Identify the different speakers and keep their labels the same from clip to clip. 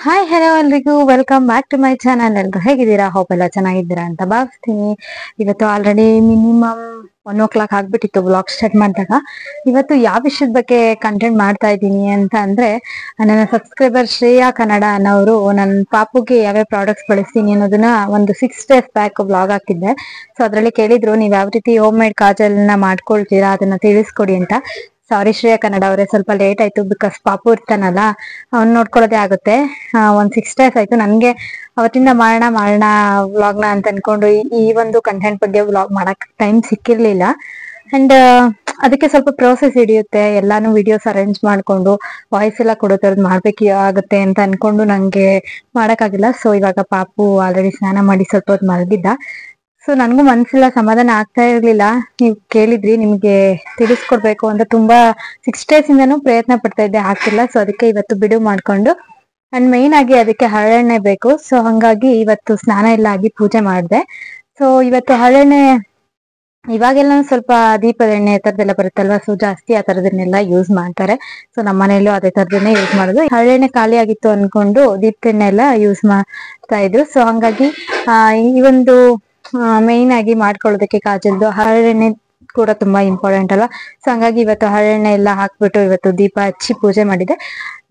Speaker 1: Hi hello ಎಲ್ರಿಗೂ welcome back to my channel. ಎಲ್ರು ಹೇಗಿದ್ದೀರಾ? ಹೋಪ್ ಎಲ್ಲ ಚೆನ್ನಾಗಿದ್ದೀರಾ ಅಂತ ಭಾವಿಸ್ತೀನಿ. ಇವತ್ತು ಆಲ್ರೆಡಿ ಮಿನಿಮಮ್ 1 o'clock ಆಗ್ಬಿಟ್ಟಿತ್ತು ವ್ಲಾಗ್ ಸ್ಟಾರ್ಟ್ ಮಾಡಿದಾಗ. ಇವತ್ತು ಯಾವ ವಿಷಯದ ಬಗ್ಗೆ ಕಂಟೆಂಟ್ ಮಾಡ್ತಾ ಇದ್ದೀನಿ ಅಂತ ಅಂದ್ರೆ, ನನ್ನ ಸಬ್ಸ್ಕ್ರೈಬರ್ ಶ್ರೇಯಾ ಕನ್ನಡ ಅನ್ನೋರು ನನ್ನ ಪಾಪುಗೆ ಯಾವ್ಯಾವ ಪ್ರಾಡಕ್ಟ್ಸ್ ಬಳಸ್ತೀನಿ ಅನ್ನೋದನ್ನ ಒಂದು 6 days ಬ್ಯಾಕ್ ವ್ಲಾಗ್ ಹಾಕಿದ್ದೆ. ಸೊ ಅದ್ರಲ್ಲಿ ಕೇಳಿದ್ರು, ನೀವ್ ಯಾವ ರೀತಿ ಹೋಮ್ ಮೇಡ್ ಕಾಜಲ್ನ ಮಾಡ್ಕೊಳ್ತೀರಾ ಅದನ್ನ ತಿಳಿಸ್ಕೊಡಿ ಅಂತ. ಸಾರಿ ಶ್ರೇಯಾ ಕನ್ನಡ ಅವರೇ, ಸ್ವಲ್ಪ ಲೇಟ್ ಆಯ್ತು. ಬಿಕಾಸ್ ಪಾಪು ಇರ್ತಾನಲ್ಲ, ಅವ್ನ್ ನೋಡ್ಕೊಳ್ಳೋದೇ ಆಗುತ್ತೆ. ಒಂದ್ 6 days ಆಯ್ತು. ನನ್ಗೆ ಅವತ್ತಿಂದ ಮಾಡೋಣ ವ್ಲಾಗ್ನ ಅಂತ ಅನ್ಕೊಂಡು ಈ ಒಂದು ಕಂಟೆಂಟ್ ಬಗ್ಗೆ ವ್ಲಾಗ್ ಮಾಡಕ್ ಟೈಮ್ ಸಿಕ್ಕಿರ್ಲಿಲ್ಲ. ಅಂಡ್ ಅದಕ್ಕೆ ಸ್ವಲ್ಪ ಪ್ರೋಸೆಸ್ ಹಿಡಿಯುತ್ತೆ. ಎಲ್ಲಾನು ವಿಡಿಯೋಸ್ ಅರೇಂಜ್ ಮಾಡ್ಕೊಂಡು ವಾಯ್ಸ್ ಎಲ್ಲ ಕೊಡೋ ತರದ್ ಮಾಡ್ಬೇಕು ಆಗುತ್ತೆ ಅಂತ ಅನ್ಕೊಂಡು ನಂಗೆ ಮಾಡಕ್ಕಾಗಿಲ್ಲ. ಸೊ ಇವಾಗ ಪಾಪು ಆಲ್ರೆಡಿ ಸ್ನಾನ ಮಾಡಿ ಸ್ವಲ್ಪ ಹೊತ್ತು ಮಲಗಿದ್ದ. ಸೊ ನನ್ಗೂ ಮನ್ಸಿಲ್ಲ, ಸಮಾಧಾನ ಆಗ್ತಾ ಇರ್ಲಿಲ್ಲ. ನೀವ್ ಕೇಳಿದ್ರಿ, ನಿಮ್ಗೆ ತಿಳಿಸ್ಕೊಡ್ಬೇಕು ಅಂತ ತುಂಬಾ 6 days ಇಂದನೂ ಪ್ರಯತ್ನ ಪಡ್ತಾ ಇದ್ದೆ, ಆಗ್ತಿಲ್ಲ. ಸೊ ಅದಕ್ಕೆ ಇವತ್ತು ಬಿಡು ಮಾಡ್ಕೊಂಡು, ಅಂಡ್ ಮೇನ್ ಆಗಿ ಅದಕ್ಕೆ ಹರಳೆಣ್ಣೆ ಬೇಕು. ಸೊ ಹಂಗಾಗಿ ಇವತ್ತು ಸ್ನಾನ ಎಲ್ಲ ಆಗಿ ಪೂಜೆ ಮಾಡಿದೆ. ಸೊ ಇವತ್ತು ಹರಳೆಣ್ಣೆ, ಇವಾಗೆಲ್ಲ ಸ್ವಲ್ಪ ದೀಪದ ಎಣ್ಣೆ ತರದೆಲ್ಲ ಬರುತ್ತಲ್ವಾ, ಸೊ ಜಾಸ್ತಿ ಆ ತರದನ್ನೆಲ್ಲ ಯೂಸ್ ಮಾಡ್ತಾರೆ. ಸೊ ನಮ್ಮ ಮನೇಲೂ ಅದೇ ತರದನ್ನೇ ಯೂಸ್ ಮಾಡೋದು. ಹರಳೆಣ್ಣೆ ಖಾಲಿ ಆಗಿತ್ತು ಅನ್ಕೊಂಡು ದೀಪದ ಎಣ್ಣೆ ಎಲ್ಲ ಯೂಸ್ ಮಾಡ್ತಾ ಇದ್ರು. ಸೊ ಹಂಗಾಗಿ ಈ ಒಂದು ಮೇನ್ ಆಗಿ ಮಾಡ್ಕೊಳ್ಳೋದಕ್ಕೆ ಕಾಜಲ್ದು ಹರಳೆಣ್ಣೆ ಕೂಡ ತುಂಬಾ ಇಂಪಾರ್ಟೆಂಟ್ ಅಲ್ವಾ. ಸೊ ಹಂಗಾಗಿ ಇವತ್ತು ಹರಳೆಣ್ಣೆ ಎಲ್ಲ ಹಾಕ್ಬಿಟ್ಟು ಇವತ್ತು ದೀಪ ಹಚ್ಚಿ ಪೂಜೆ ಮಾಡಿದೆ.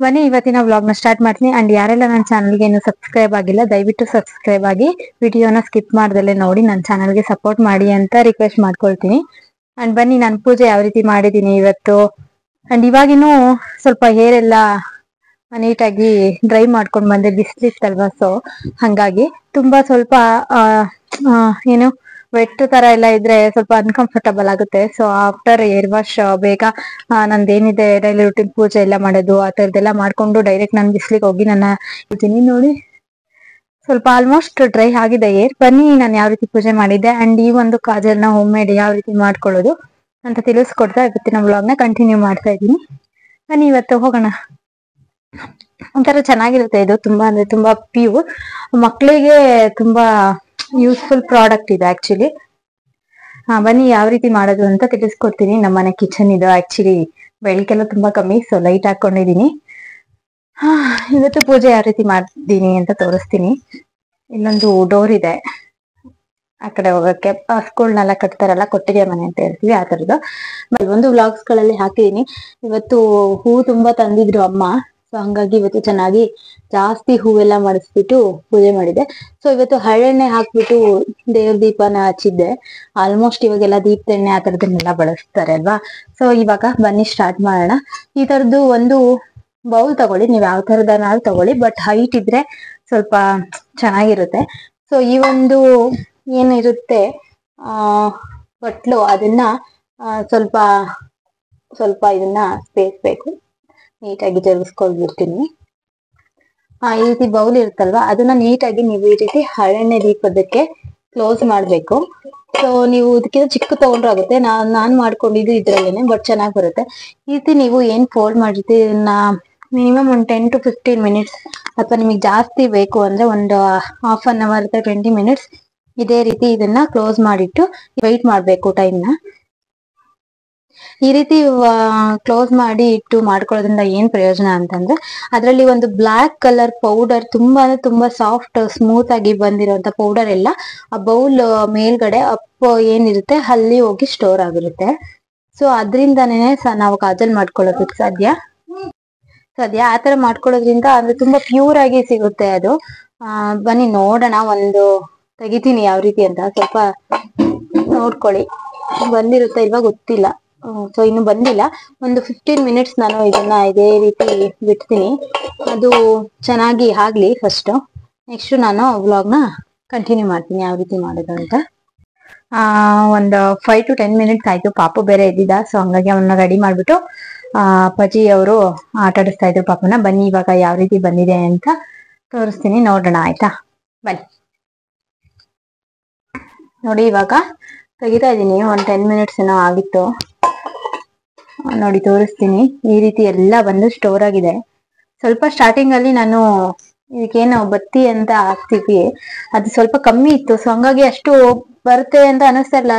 Speaker 1: ಬನ್ನಿ ಇವತ್ತಿನ ವ್ಲಾಗ್ ನ ಸ್ಟಾರ್ಟ್ ಮಾಡ್ತೀನಿ. ಅಂಡ್ ಯಾರೆಲ್ಲ ನನ್ನ ಚಾನಲ್ಗೆ ಏನು ಸಬ್ಸ್ಕ್ರೈಬ್ ಆಗಿಲ್ಲ, ದಯವಿಟ್ಟು ಸಬ್ಸ್ಕ್ರೈಬ್ ಆಗಿ ವಿಡಿಯೋನ ಸ್ಕಿಪ್ ಮಾಡ್ದಲ್ಲೇ ನೋಡಿ ನನ್ನ ಚಾನಲ್ಗೆ ಸಪೋರ್ಟ್ ಮಾಡಿ ಅಂತ ರಿಕ್ವೆಸ್ಟ್ ಮಾಡ್ಕೊಳ್ತೀನಿ. ಅಂಡ್ ಬನ್ನಿ ನಾನು ಪೂಜೆ ಯಾವ ರೀತಿ ಮಾಡಿದೀನಿ ಇವತ್ತು. ಅಂಡ್ ಇವಾಗಿನೂ ಸ್ವಲ್ಪ ಹೇರ್ ಎಲ್ಲ ನೀಟಾಗಿ ಡ್ರೈ ಮಾಡ್ಕೊಂಡ್ ಬಂದೆ, ಬಿಸಿಲಿತ್ತಲ್ವಾ. ಸೊ ಹಂಗಾಗಿ ತುಂಬಾ ಸ್ವಲ್ಪ ಏನು ವೆಟ್ ತರ ಎಲ್ಲ ಇದ್ರೆ ಸ್ವಲ್ಪ ಅನ್ಕಂಫರ್ಟಬಲ್ ಆಗುತ್ತೆ. ಸೊ ಆಫ್ಟರ್ ಏರ್ ವಾಶ್ ಬೇಗ ನಂದೇನಿದೆ ಡೈಲಿ ರೂಟೀನ್ ಪೂಜೆ ಎಲ್ಲ ಮಾಡೋದು ಆ ತರದೆಲ್ಲ ಮಾಡ್ಕೊಂಡು ಡೈರೆಕ್ಟ್ ನಾನು ಬಿಸ್ಲಿಗೆ ಹೋಗಿ ನನ್ನ ಇದ್ದೀನಿ. ನೋಡಿ ಸ್ವಲ್ಪ ಆಲ್ಮೋಸ್ಟ್ ಡ್ರೈ ಆಗಿದೆ ಏರ್. ಬನ್ನಿ ನಾನು ಯಾವ ರೀತಿ ಪೂಜೆ ಮಾಡಿದ್ದೆ ಅಂಡ್ ಈ ಒಂದು ಕಾಜಲ್ನ ಹೋಮ್ ಮೇಡ್ ಯಾವ ರೀತಿ ಮಾಡ್ಕೊಳ್ಳೋದು ಅಂತ ತಿಳಿಸ್ಕೊಡ್ತಾ ಇವತ್ತಿನ ವ್ಲಾಗ್ನ ಕಂಟಿನ್ಯೂ ಮಾಡ್ತಾ ಇದ್ದೀನಿ. ಬನ್ನಿ ಇವತ್ತು ಹೋಗೋಣ. ಒಂಥರ ಚೆನ್ನಾಗಿರುತ್ತೆ ಇದು, ತುಂಬಾ ಅಂದ್ರೆ ತುಂಬಾ ಪ್ಯೂರ್, ಮಕ್ಕಳಿಗೆ ತುಂಬಾ ಯೂಸ್ಫುಲ್ ಪ್ರಾಡಕ್ಟ್ ಇದೆ ಆಕ್ಚುಲಿ. ಬನ್ನಿ ಯಾವ ರೀತಿ ಮಾಡೋದು ಅಂತ ತಿಳಿಸ್ಕೊಡ್ತೀನಿ. ನಮ್ಮನೆ ಕಿಚನ್ ಇದು ಆಕ್ಚುಲಿ, ಬೆಳಕೆಲ್ಲ ತುಂಬಾ ಕಮ್ಮಿ, ಸೊ ಲೈಟ್ ಹಾಕೊಂಡಿದೀನಿ. ಇವತ್ತು ಪೂಜೆ ಯಾವ ರೀತಿ ಮಾಡ್ತೀನಿ ಅಂತ ತೋರಿಸ್ತೀನಿ. ಇಲ್ಲೊಂದು ಡೋರ್ ಇದೆ ಆ ಕಡೆ ಹೋಗಕ್ಕೆ, ಸ್ಕೂಲ್ನೆಲ್ಲ ಕಟ್ತಾರಲ್ಲ, ಕೊಟ್ಟಿಗೆ ಮನೆ ಅಂತ ಹೇಳ್ತೀವಿ ಆ ತರದ್ದು. ಒಂದು ವ್ಲಾಗ್ಸ್ ಗಳಲ್ಲಿ ಹಾಕಿದೀನಿ. ಇವತ್ತು ಹೂ ತುಂಬಾ ತಂದಿದ್ರು ಅಮ್ಮ, ಸೊ ಹಂಗಾಗಿ ಇವತ್ತು ಚೆನ್ನಾಗಿ ಜಾಸ್ತಿ ಹೂವೆಲ್ಲ ಮಾಡಿಸ್ಬಿಟ್ಟು ಪೂಜೆ ಮಾಡಿದೆ. ಸೊ ಇವತ್ತು ಹರಳೆಣ್ಣೆ ಹಾಕ್ಬಿಟ್ಟು ದೇವ್ರ ದೀಪನ ಹಚ್ಚಿದ್ದೆ. ಆಲ್ಮೋಸ್ಟ್ ಇವಾಗೆಲ್ಲ ದೀಪದ ಎಣ್ಣೆ ಆ ತರದನ್ನೆಲ್ಲ ಬಳಸ್ತಾರೆ ಅಲ್ವಾ. ಸೊ ಇವಾಗ ಬನ್ನಿ ಸ್ಟಾರ್ಟ್ ಮಾಡೋಣ. ಈ ತರದ್ದು ಒಂದು ಬೌಲ್ ತಗೊಳ್ಳಿ, ನೀವ್ ಯಾವ ತರದನಾದ್ರು ತಗೊಳ್ಳಿ, ಬಟ್ ಹೈಟ್ ಇದ್ರೆ ಸ್ವಲ್ಪ ಚೆನ್ನಾಗಿರುತ್ತೆ. ಸೊ ಈ ಒಂದು ಏನಿರುತ್ತೆ ಬಟ್ಲು, ಅದನ್ನ ಸ್ವಲ್ಪ ಸ್ವಲ್ಪ ಇದನ್ನ ಸ್ಪೇಸ್ ಬೇಕು, ನೀಟಾಗಿ ಜರುಗಿಸ್ಕೊಳ್ಬಿಡ್ತೀನಿ. ಈ ರೀತಿ ಬೌಲ್ ಇರುತ್ತಲ್ವಾ, ಅದನ್ನ ನೀಟಾಗಿ ನೀವು ಈ ರೀತಿ ಹರಳೆಣ್ಣೆ ದೀಪದಕ್ಕೆ ಕ್ಲೋಸ್ ಮಾಡ್ಬೇಕು. ಸೊ ನೀವು ಇದಕ್ಕಿಂತ ಚಿಕ್ಕ ತಗೊಂಡ್ರು ಆಗುತ್ತೆ. ನಾನ್ ಮಾಡ್ಕೊಂಡಿದ್ದು ಇದ್ರಲ್ಲೇನೆ, ಬಟ್ ಚೆನ್ನಾಗಿ ಬರುತ್ತೆ. ಈ ರೀತಿ ನೀವು ಏನ್ ಫೋಲ್ಡ್ ಮಾಡಿರ್ತೀವಿ ಇದನ್ನ ಮಿನಿಮಮ್ ಒಂದು 10 to 15 minutes, ಅಥವಾ ನಿಮಗೆ ಜಾಸ್ತಿ ಬೇಕು ಅಂದ್ರೆ ಒಂದು half an hour ಅಥವಾ 20 minutes ಇದೇ ರೀತಿ ಇದನ್ನ ಕ್ಲೋಸ್ ಮಾಡಿಟ್ಟು ವೆಯ್ಟ್ ಮಾಡ್ಬೇಕು ಟೈಮ್ನ. ಈ ರೀತಿ ಕ್ಲೋಸ್ ಮಾಡಿ ಇಟ್ಟು ಮಾಡ್ಕೊಳ್ಳೋದ್ರಿಂದ ಏನ್ ಪ್ರಯೋಜನ ಅಂತಂದ್ರೆ, ಅದರಲ್ಲಿ ಒಂದು ಬ್ಲಾಕ್ ಕಲರ್ ಪೌಡರ್, ತುಂಬಾ ಅಂದ್ರೆ ತುಂಬಾ ಸಾಫ್ಟ್ ಸ್ಮೂತ್ ಆಗಿ ಬಂದಿರುವಂತ ಪೌಡರ್ ಎಲ್ಲ ಆ ಬೌಲ್ ಮೇಲ್ಗಡೆ ಅಪ್ ಏನಿರುತ್ತೆ ಅಲ್ಲಿ ಹೋಗಿ ಸ್ಟೋರ್ ಆಗಿರುತ್ತೆ. ಸೊ ಅದ್ರಿಂದಾನೇ ನಾವು ಕಾಜಲ್ ಮಾಡ್ಕೊಳ್ಳೋದಕ್ಕೆ ಸಾಧ್ಯ. ಆ ತರ ಮಾಡ್ಕೊಳ್ಳೋದ್ರಿಂದ ಅಂದ್ರೆ ತುಂಬಾ ಪ್ಯೂರ್ ಆಗಿ ಸಿಗುತ್ತೆ ಅದು. ಬನ್ನಿ ನೋಡೋಣ. ಒಂದು ತೆಗಿತೀನಿ ಯಾವ ರೀತಿ ಅಂತ, ಸ್ವಲ್ಪ ನೋಡ್ಕೊಳ್ಳಿ. ಬಂದಿರುತ್ತೆ ಇಲ್ವಾ ಗೊತ್ತಿಲ್ಲ. ಸೊ ಇನ್ನು ಬಂದಿಲ್ಲ. ಒಂದು 15 minutes ನಾನು ಇದನ್ನ ಇದೇ ರೀತಿ ಬಿಡ್ತೀನಿ. ಅದು ಚೆನ್ನಾಗಿ ಆಗ್ಲಿ ಫಸ್ಟ್, ನೆಕ್ಸ್ಟ್ ನಾನು ವ್ಲಾಗ್ನ ಕಂಟಿನ್ಯೂ ಮಾಡ್ತೀನಿ ಯಾವ ರೀತಿ ಮಾಡೋದು ಅಂತ. ಒಂದು 5 to 10 minutes ಆಯ್ತು. ಪಾಪು ಬೇರೆ ಇದ್ದಿದ್ದ, ಸೊ ಹಂಗಾಗಿ ಅವನ್ನ ರೆಡಿ ಮಾಡ್ಬಿಟ್ಟು ಅಪ್ಪಾಜಿ ಅವರು ಆಟ ಆಡಿಸ್ತಾ ಇದ್ರು ಪಾಪನ. ಬನ್ನಿ ಇವಾಗ ಯಾವ ರೀತಿ ಬಂದಿದೆ ಅಂತ ತೋರಿಸ್ತೀನಿ, ನೋಡೋಣ ಆಯ್ತಾ. ಬನ್ನಿ ನೋಡಿ, ಇವಾಗ ತೆಗಿತಾ ಇದ್ದೀನಿ. ಒಂದು 10 minutes ಏನೋ ಆಗಿತ್ತು. ನೋಡಿ ತೋರಿಸ್ತೀನಿ. ಈ ರೀತಿ ಎಲ್ಲ ಬಂದು ಸ್ಟೋರ್ ಆಗಿದೆ. ಸ್ವಲ್ಪ ಸ್ಟಾರ್ಟಿಂಗ್ ಅಲ್ಲಿ ನಾನು ಇದಕ್ಕೇನು ಬತ್ತಿ ಅಂತ ಹಾಕ್ತಿವಿ, ಅದು ಸ್ವಲ್ಪ ಕಮ್ಮಿ ಇತ್ತು. ಸೊ ಹಂಗಾಗಿ ಅಷ್ಟು ಬರುತ್ತೆ ಅಂತ ಅನಿಸ್ತಾ ಇಲ್ಲ,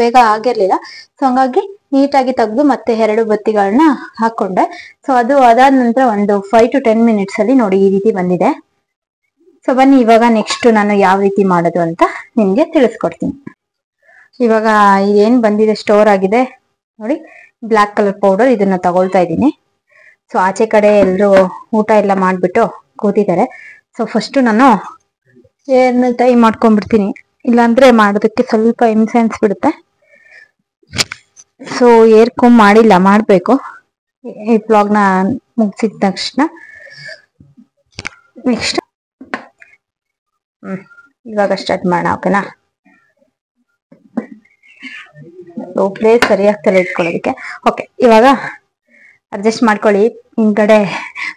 Speaker 1: ಬೇಗ ಆಗಿರ್ಲಿಲ್ಲ. ಸೊ ಹಂಗಾಗಿ ನೀಟಾಗಿ ತೆಗೆದು ಮತ್ತೆ 2 ಬತ್ತಿಗಳನ್ನ ಹಾಕೊಂಡೆ. ಸೊ ಅದು ಅದಾದ ನಂತರ ಒಂದು 5 to 10 ಮಿನಿಟ್ಸ್ ಅಲ್ಲಿ ನೋಡಿ ಈ ರೀತಿ ಬಂದಿದೆ. ಸೊ ಬನ್ನಿ ಇವಾಗ ನೆಕ್ಸ್ಟ್ ನಾನು ಯಾವ ರೀತಿ ಮಾಡೋದು ಅಂತ ನಿಮ್ಗೆ ತಿಳಿಸ್ಕೊಡ್ತೀನಿ. ಇವಾಗ ಏನ್ ಬಂದಿದೆ ಸ್ಟೋರ್ ಆಗಿದೆ ನೋಡಿ, ಬ್ಲಾಕ್ ಕಲರ್ ಪೌಡರ್, ಇದನ್ನ ತಗೊಳ್ತಾ ಇದ್ದೀನಿ. ಸೊ ಆಚೆ ಕಡೆ ಎಲ್ಲರೂ ಊಟ ಎಲ್ಲ ಮಾಡ್ಬಿಟ್ಟು ಕೂತಿದ್ದಾರೆ. ಸೊ ಫಸ್ಟ್ ನಾನು ಏರ್ನ ಟೈ ಮಾಡ್ಕೊಂಡ್ಬಿಡ್ತೀನಿ, ಇಲ್ಲಾಂದ್ರೆ ಮಾಡೋದಕ್ಕೆ ಸ್ವಲ್ಪ ಹಿಂಸೆ ಅನ್ಸ್ಬಿಡುತ್ತೆ. ಸೊ ಏರ್ ಕೋಮ್ ಮಾಡಿಲ್ಲ, ಮಾಡ್ಬೇಕು. ಈ ಬ್ಲಾಗ್ನ ಮುಗಿಸಿದ ತಕ್ಷಣ ನೆಕ್ಸ್ಟ್ ಇವಾಗ ಸ್ಟಾರ್ಟ್ ಮಾಡೋಣ. ಓಕೆನಾ? ಪ್ಲೇಸ್ ಸರಿಯಾಗ್ತಲ್ಲ ಇಟ್ಕೊಳ್ಳೋದಕ್ಕೆ. ಓಕೆ, ಇವಾಗ ಅಡ್ಜಸ್ಟ್ ಮಾಡ್ಕೊಳ್ಳಿ. ಹಿಂದ್ಗಡೆ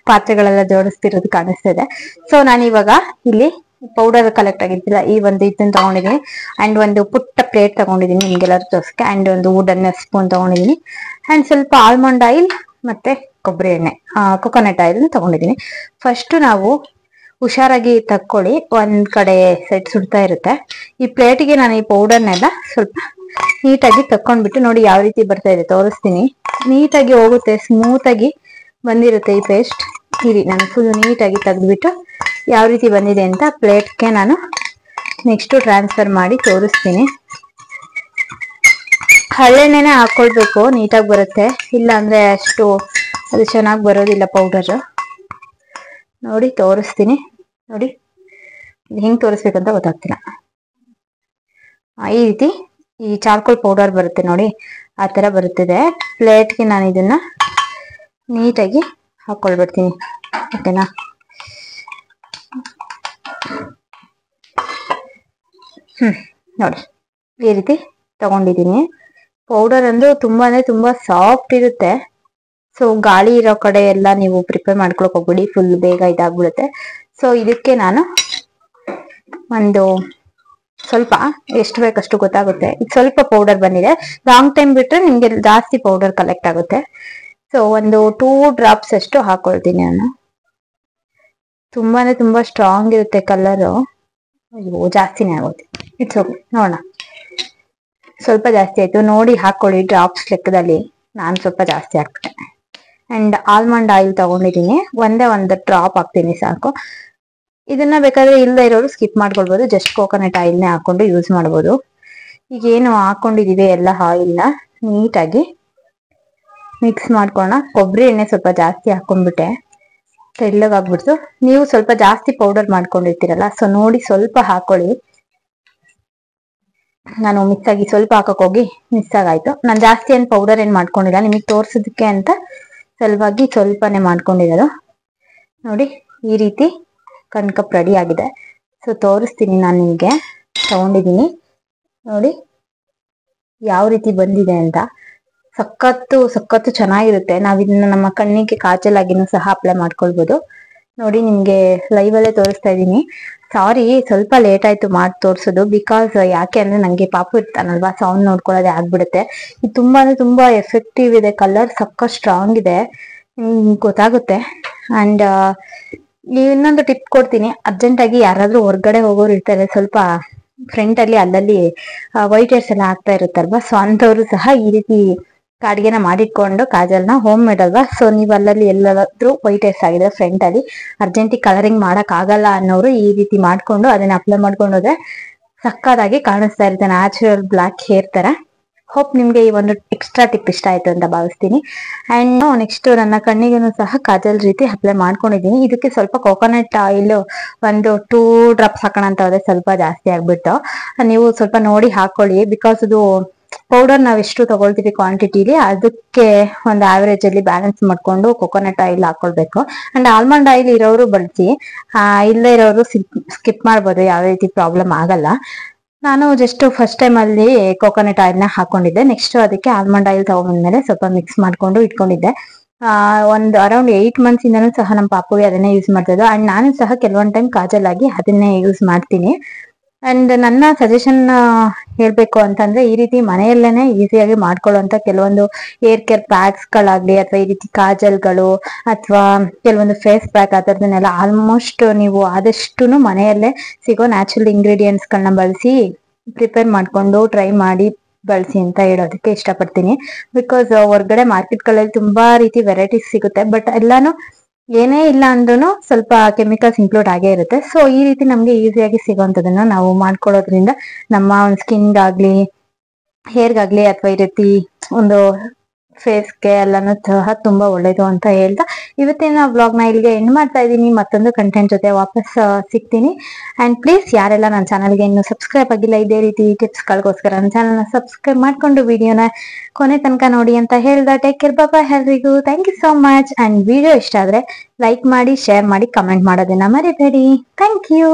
Speaker 1: ಪಾತ್ರೆಗಳೆಲ್ಲ ಜೋಡಿಸ್ತಿರೋದು ಕಾಣಿಸ್ತಾ ಇದೆ. ಸೊ ನಾನು ಇವಾಗ ಇಲ್ಲಿ ಪೌಡರ್ ಕಲೆಕ್ಟ್ ಆಗಿದ್ದಿಲ್ಲ, ಈ ಒಂದು ಇದನ್ನ ತಗೊಂಡಿದ್ದೀನಿ. ಅಂಡ್ ಒಂದು ಪುಟ್ಟ ಪ್ಲೇಟ್ ತಗೊಂಡಿದ್ದೀನಿ ನಿಮ್ಗೆಲ್ಲರೂ ತೋರ್ಸಕ್ಕೆ. ಅಂಡ್ ಒಂದು ವುಡನ್ ಸ್ಪೂನ್ ತಗೊಂಡಿದ್ದೀನಿ. ಅಂಡ್ ಸ್ವಲ್ಪ ಆಲ್ಮಂಡ್ ಆಯಿಲ್ ಮತ್ತೆ ಕೊಬ್ಬರಿ ಎಣ್ಣೆ, ಕೊಕೊನಟ್ ಆಯಿಲ್ ತಗೊಂಡಿದ್ದೀನಿ. ಫಸ್ಟ್ ನಾವು ಹುಷಾರಾಗಿ ತಕ್ಕೊಳ್ಳಿ, ಒಂದ್ ಕಡೆ ಸೈಡ್ ಸುಡ್ತಾ ಇರುತ್ತೆ. ಈ ಪ್ಲೇಟಿಗೆ ನಾನು ಈ ಪೌಡರ್ನೆಲ್ಲ ಸ್ವಲ್ಪ ನೀಟಾಗಿ ತಕ್ಕೊಂಡ್ಬಿಟ್ಟು ನೋಡಿ ಯಾವ ರೀತಿ ಬರ್ತಾ ಇದೆ ತೋರಿಸ್ತೀನಿ. ನೀಟಾಗಿ ಹೋಗುತ್ತೆ, ಸ್ಮೂತ್ ಆಗಿ ಬಂದಿರುತ್ತೆ ಈ ಪೇಸ್ಟ್. ಇರಿ, ನಾನು ಫುಲ್ ನೀಟಾಗಿ ತೆಗೆದ್ಬಿಟ್ಟು ಯಾವ ರೀತಿ ಬಂದಿದೆ ಅಂತ ಪ್ಲೇಟ್ಗೆ ನಾನು ನೆಕ್ಸ್ಟ್ ಟ್ರಾನ್ಸ್ಫರ್ ಮಾಡಿ ತೋರಿಸ್ತೀನಿ. ಹಳ್ಳೆಣ್ಣೆನೆ ಹಾಕೊಳ್ಬೇಕು, ನೀಟಾಗಿ ಬರುತ್ತೆ. ಇಲ್ಲ ಅಂದ್ರೆ ಅಷ್ಟು ಅದು ಚೆನ್ನಾಗಿ ಬರೋದಿಲ್ಲ ಪೌಡರ್. ನೋಡಿ ತೋರಿಸ್ತೀನಿ. ನೋಡಿ ಹೆಂಗ್ ತೋರಿಸ್ಬೇಕಂತ ಗೊತ್ತಾಗ್ತಿಲ್ಲ. ಈ ರೀತಿ ಈ ಚಾರ್ಕೋಲ್ ಪೌಡರ್ ಬರುತ್ತೆ ನೋಡಿ, ಆ ತರ ಬರುತ್ತಿದೆ. ಪ್ಲೇಟ್ಗೆ ನಾನು ಇದನ್ನ ನೀಟಾಗಿ ಹಾಕೊಳ್ಬಿಡ್ತೀನಿ. ಓಕೆನಾ? ನೋಡಿ ಈ ರೀತಿ ತಗೊಂಡಿದ್ದೀನಿ. ಪೌಡರ್ ಅಂದ್ರೂ ತುಂಬಾ ಅಂದ್ರೆ ತುಂಬಾ ಸಾಫ್ಟ್ ಇರುತ್ತೆ. ಸೊ ಗಾಳಿ ಇರೋ ಕಡೆ ಎಲ್ಲ ನೀವು ಪ್ರಿಪೇರ್ ಮಾಡ್ಕೊಳಕ್ ಹೋಗ್ಬಿಡಿ, ಫುಲ್ ಬೇಗ ಇದಾಗ್ಬಿಡುತ್ತೆ. ಸೊ ಇದಕ್ಕೆ ನಾನು ಒಂದು ಸ್ವಲ್ಪ ಎಷ್ಟು ಬೇಕಷ್ಟು ಗೊತ್ತಾಗುತ್ತೆ. ಇದು ಸ್ವಲ್ಪ ಪೌಡರ್ ಬಂದಿದೆ. ಲಾಂಗ್ ಟೈಮ್ ಬಿಟ್ರೆ ನಿಮ್ಗೆ ಜಾಸ್ತಿ ಪೌಡರ್ ಕಲೆಕ್ಟ್ ಆಗುತ್ತೆ. ಸೊ ಒಂದು 2 ಡ್ರಾಪ್ಸ್ ಅಷ್ಟು ಹಾಕೊಳ್ತೀನಿ ನಾನು. ತುಂಬಾನೇ ತುಂಬಾ ಸ್ಟ್ರಾಂಗ್ ಇರುತ್ತೆ ಕಲರು. ಅಯ್ಯೋ ಜಾಸ್ತಿನೇ ಆಗುತ್ತೆ. ಇಟ್ಸ್ ಓಕೆ, ನೋಡೋಣ. ಸ್ವಲ್ಪ ಜಾಸ್ತಿ ಆಯ್ತು ನೋಡಿ, ಹಾಕೊಳ್ಳಿ ಡ್ರಾಪ್ಸ್ ಲೆಕ್ಕದಲ್ಲಿ. ನಾನು ಸ್ವಲ್ಪ ಜಾಸ್ತಿ ಹಾಕ್ತೆ. ಅಂಡ್ ಆಲ್ಮಂಡ್ ಆಯಿಲ್ ತಗೊಂಡಿದ್ದೀನಿ, ಒಂದೇ ಒಂದು ಡ್ರಾಪ್ ಹಾಕ್ತೀನಿ ಸಾಕು. ಇದನ್ನ ಬೇಕಾದ್ರೆ ಇಲ್ಲದೆ ಇರೋರು ಸ್ಕಿಪ್ ಮಾಡ್ಕೊಳ್ಬಹುದು, ಜಸ್ಟ್ ಕೋಕೋನಟ್ ಆಯಿಲ್ನೇ ಹಾಕೊಂಡು ಯೂಸ್ ಮಾಡ್ಬೋದು. ಈಗ ಏನು ಹಾಕೊಂಡಿದೀವಿ ಎಲ್ಲ ಆಯಿಲ್ನ ನೀಟಾಗಿ ಮಿಕ್ಸ್ ಮಾಡ್ಕೋಣ. ಕೊಬ್ಬರಿ ಎಣ್ಣೆ ಸ್ವಲ್ಪ ಜಾಸ್ತಿ ಹಾಕೊಂಡ್ಬಿಟ್ಟೆ, ತೆಳ್ಳಗಾಗ್ಬಿಡ್ತು. ನೀವು ಸ್ವಲ್ಪ ಜಾಸ್ತಿ ಪೌಡರ್ ಮಾಡ್ಕೊಂಡಿರ್ತೀರಲ್ಲ, ಸೊ ನೋಡಿ ಸ್ವಲ್ಪ ಹಾಕೊಳ್ಳಿ. ನಾನು ಮಿಕ್ಸ್ ಆಗಿ ಸ್ವಲ್ಪ ಹಾಕಕ್ ಹೋಗಿ ಮಿಕ್ಸ್ ಆಗಾಯ್ತು. ನಾನು ಜಾಸ್ತಿ ಏನ್ ಪೌಡರ್ ಏನ್ ಮಾಡ್ಕೊಂಡಿಲ್ಲ, ನಿಮಗೆ ತೋರ್ಸೋದಕ್ಕೆ ಅಂತ ಸಲುವಾಗಿ ಸ್ವಲ್ಪನೇ ಮಾಡ್ಕೊಂಡಿರೋದು. ನೋಡಿ ಈ ರೀತಿ ಕಣ್ಕಪ್ ರೆಡಿ ಆಗಿದೆ. ಸೊ ತೋರಿಸ್ತೀನಿ ನಾನು ನಿಮಗೆ. ತಗೊಂಡಿದ್ದೀನಿ ನೋಡಿ ಯಾವ ರೀತಿ ಬಂದಿದೆ ಅಂತ. ಸಖತ್ತು ಚೆನ್ನಾಗಿರುತ್ತೆ. ನಾವ್ ಇದನ್ನ ನಮ್ಮ ಕಣ್ಣಿಗೆ ಕಾಜಲ್ ಆಗಿನೂ ಸಹ ಅಪ್ಲೈ ಮಾಡ್ಕೊಳ್ಬಹುದು. ನೋಡಿ ನಿಮ್ಗೆ ಲೈವ್ ಅಲ್ಲೇ ತೋರಿಸ್ತಾ ಇದ್ದೀನಿ. ಸಾರಿ ಸ್ವಲ್ಪ ಲೇಟ್ ಆಯ್ತು ಮಾಡಿ ತೋರ್ಸೋದು, ಬಿಕಾಸ್ ಯಾಕೆ ಅಂದ್ರೆ ನಂಗೆ ಪಾಪು ಇರ್ತಾನಲ್ವಾ, ಸೌಂಡ್ ನೋಡ್ಕೊಳ್ಳೋದೇ ಆಗ್ಬಿಡುತ್ತೆ. ಇದು ತುಂಬಾ ಅಂದ್ರೆ ತುಂಬಾ ಎಫೆಕ್ಟಿವ್ ಇದೆ, ಕಲರ್ ಸಖತ್ ಸ್ಟ್ರಾಂಗ್ ಇದೆ, ಗೊತ್ತಾಗುತ್ತೆ. ಅಂಡ್ ಇನ್ನೊಂದು ಟಿಪ್ ಕೊಡ್ತೀನಿ. ಅರ್ಜೆಂಟ್ ಆಗಿ ಯಾರಾದ್ರೂ ಹೊರಗಡೆ ಹೋಗೋರು ಇರ್ತಾರೆ, ಸ್ವಲ್ಪ ಫ್ರಂಟ್ ಅಲ್ಲಿ ಅಲ್ಲಲ್ಲಿ ವೈಟ್ ಹೇರ್ಸ್ ಎಲ್ಲ ಆಗ್ತಾ ಇರುತ್ತಲ್ವಾ, ಸೊ ಅಂತವ್ರು ಸಹ ಈ ರೀತಿ ಕಾಡಿಗೆನ ಮಾಡಿಟ್ಕೊಂಡು ಕಾಜಲ್ನ ಹೋಮ್ ಮೇಡ್ ಅಲ್ವಾ, ಸೊ ನೀವು ಅಲ್ಲಲ್ಲಿ ಎಲ್ಲಾದ್ರೂ ವೈಟ್ ಹೇರ್ಸ್ ಆಗಿದೆ ಫ್ರಂಟ್ ಅಲ್ಲಿ, ಅರ್ಜೆಂಟಿಗೆ ಕಲರಿಂಗ್ ಮಾಡಕ್ ಆಗಲ್ಲ ಅನ್ನೋರು ಈ ರೀತಿ ಮಾಡ್ಕೊಂಡು ಅದನ್ನ ಅಪ್ಲೈ ಮಾಡ್ಕೊಂಡು ಹೋದ್ರೆ ಸಕ್ಕತ್ತಾಗಿ ಕಾಣಿಸ್ತಾ ಇರುತ್ತೆ, ನ್ಯಾಚುರಲ್ ಬ್ಲಾಕ್ ಹೇರ್ ತರ. ಹೋಪ್ ನಿಮ್ಗೆ ಈ ಒಂದು ಎಕ್ಸ್ಟ್ರಾ ಟಿಪ್ ಇಷ್ಟ ಆಯ್ತು ಅಂತ ಭಾವಿಸ್ತೀನಿ. ಅಂಡ್ ನೆಕ್ಸ್ಟ್ ನನ್ನ ಕಣ್ಣಿಗೂ ಸಹ ಕಾಜಲ್ ರೀತಿ ಅಪ್ಲೈ ಮಾಡ್ಕೊಂಡಿದ್ದೀನಿ. ಇದಕ್ಕೆ ಸ್ವಲ್ಪ ಕೋಕೋನಟ್ ಆಯಿಲ್ ಒಂದು 2 ಡ್ರಾಪ್ಸ್ ಹಾಕೋಣ ಅಂತ ಹೋದ್ರೆ ಸ್ವಲ್ಪ ಜಾಸ್ತಿ ಆಗ್ಬಿಟ್ಟು, ನೀವು ಸ್ವಲ್ಪ ನೋಡಿ ಹಾಕೊಳ್ಳಿ. ಬಿಕಾಸ್ ಅದು ಪೌಡರ್ ನಾವ್ ಎಷ್ಟು ತಗೊಳ್ತೀವಿ ಕ್ವಾಂಟಿಟಿಲಿ, ಅದಕ್ಕೆ ಒಂದು ಆವರೇಜ್ ಅಲ್ಲಿ ಬ್ಯಾಲೆನ್ಸ್ ಮಾಡ್ಕೊಂಡು ಕೋಕೋನಟ್ ಆಯಿಲ್ ಹಾಕೊಳ್ಬೇಕು. ಅಂಡ್ ಆಲ್ಮಂಡ್ ಆಯಿಲ್ ಇರೋರು ಬಳಸಿ, ಇಲ್ಲದೆ ಇರೋರು ಸ್ಕಿಪ್ ಮಾಡ್ಬೋದು, ಯಾವ ರೀತಿ ಪ್ರಾಬ್ಲಮ್ ಆಗಲ್ಲ. ನಾನು ಜಸ್ಟ್ ಫಸ್ಟ್ ಟೈಮ್ ಅಲ್ಲಿ ಕೋಕೋನಟ್ ಆಯಿಲ್ ನ ಹಾಕೊಂಡಿದ್ದೆ. ನೆಕ್ಸ್ಟ್ ಅದಕ್ಕೆ ಆಲ್ಮಂಡ್ ಆಯಿಲ್ ತಗೊಂಡ್ಮೇಲೆ ಸ್ವಲ್ಪ ಮಿಕ್ಸ್ ಮಾಡ್ಕೊಂಡು ಇಟ್ಕೊಂಡಿದ್ದೆ. ಒಂದು ಅರೌಂಡ್ 8 ಮಂತ್ಸ್ ಇಂದನೂ ಸಹ ನಮ್ಮ ಪಾಪುಗೆ ಅದನ್ನೇ ಯೂಸ್ ಮಾಡ್ತಾ ಇದ್ದು. ಅಂಡ್ ನಾನು ಸಹ ಕೆಲವೊಂದ್ ಟೈಮ್ ಕಾಜಲ್ ಆಗಿ ಅದನ್ನೇ ಯೂಸ್ ಮಾಡ್ತೀನಿ. ಅಂಡ್ ನನ್ನ ಸಜೆಷನ್ ಹೇಳ್ಬೇಕು ಅಂತಂದ್ರೆ, ಈ ರೀತಿ ಮನೆಯಲ್ಲೇನೆ ಈಸಿಯಾಗಿ ಮಾಡ್ಕೊಳ್ಳುವಂತ ಕೆಲವೊಂದು ಏರ್ ಕೇರ್ ಪ್ಯಾಕ್ಸ್ ಗಳಾಗ್ಲಿ, ಅಥವಾ ಈ ರೀತಿ ಕಾಜಲ್ಗಳು, ಅಥವಾ ಕೆಲವೊಂದು ಫೇಸ್ ಪ್ಯಾಕ್, ಆ ಥರದನ್ನೆಲ್ಲ ಆಲ್ಮೋಸ್ಟ್ ನೀವು ಆದಷ್ಟು ಮನೆಯಲ್ಲೇ ಸಿಗೋ ನ್ಯಾಚುರಲ್ ಇಂಗ್ರೀಡಿಯೆಂಟ್ಸ್ ಗಳನ್ನ ಬಳಸಿ ಪ್ರಿಪೇರ್ ಮಾಡ್ಕೊಂಡು ಟ್ರೈ ಮಾಡಿ ಬಳಸಿ ಅಂತ ಹೇಳೋದಕ್ಕೆ ಇಷ್ಟಪಡ್ತೀನಿ. ಬಿಕಾಸ್ ಹೊರ್ಗಡೆ ಮಾರ್ಕೆಟ್ಗಳಲ್ಲಿ ತುಂಬಾ ರೀತಿ ವೆರೈಟೀಸ್ ಸಿಗುತ್ತೆ, ಬಟ್ ಎಲ್ಲಾನು ಏನೇ ಇಲ್ಲ ಅಂದ್ರೂ ಸ್ವಲ್ಪ ಕೆಮಿಕಲ್ಸ್ ಇನ್ಕ್ಲೂಡ್ ಆಗೇ ಇರುತ್ತೆ. ಸೊ ಈ ರೀತಿ ನಮ್ಗೆ ಈಸಿಯಾಗಿ ಸಿಗೋಂಥದನ್ನ ನಾವು ಮಾಡ್ಕೊಳ್ಳೋದ್ರಿಂದ ನಮ್ಮ ಸ್ಕಿನ್ಗಾಗ್ಲಿ ಹೇರ್ಗಾಗ್ಲಿ ಅಥವಾ ಈ ರೀತಿ ಒಂದು ಫೇಸ್ಗೆ ಎಲ್ಲಾನು ಸಹ ತುಂಬಾ ಒಳ್ಳೇದು ಅಂತ ಹೇಳ್ತಾ ಇವತ್ತಿನ ವ್ಲಾಗ್ ನ ಇಲ್ಲಿಗೆ ಎಂಡ್ ಮಾಡ್ತಾ ಇದ್ದೀನಿ. ಮತ್ತೊಂದು ಕಂಟೆಂಟ್ ಜೊತೆ ವಾಪಸ್ ಸಿಗ್ತೀನಿ. ಅಂಡ್ ಪ್ಲೀಸ್ ಯಾರೆಲ್ಲ ನನ್ನ ಚಾನಲ್ಗೆ ಇನ್ನು ಸಬ್ಸ್ಕ್ರೈಬ್ ಆಗಿಲ್ಲ, ಇದೇ ರೀತಿ ಟಿಪ್ಸ್ ಗಳಿಗೋಸ್ಕರ ನನ್ನ ಚಾನಲ್ ನ ಸಬ್ಸ್ಕ್ರೈಬ್ ಮಾಡ್ಕೊಂಡು ವಿಡಿಯೋನ ಕೊನೆ ತನಕ ನೋಡಿ ಅಂತ ಹೇಳ್ದ. ಟೇಕ್ ಕೇರ್, ಬಾಯ್ ಎಲ್ರಿಗೂ. Thank you so much. And video ಇಷ್ಟ ಆದ್ರೆ ಲೈಕ್ ಮಾಡಿ, ಶೇರ್ ಮಾಡಿ, ಕಮೆಂಟ್ ಮಾಡೋದನ್ನ ಮರಿಬೇಡಿ. Thank you.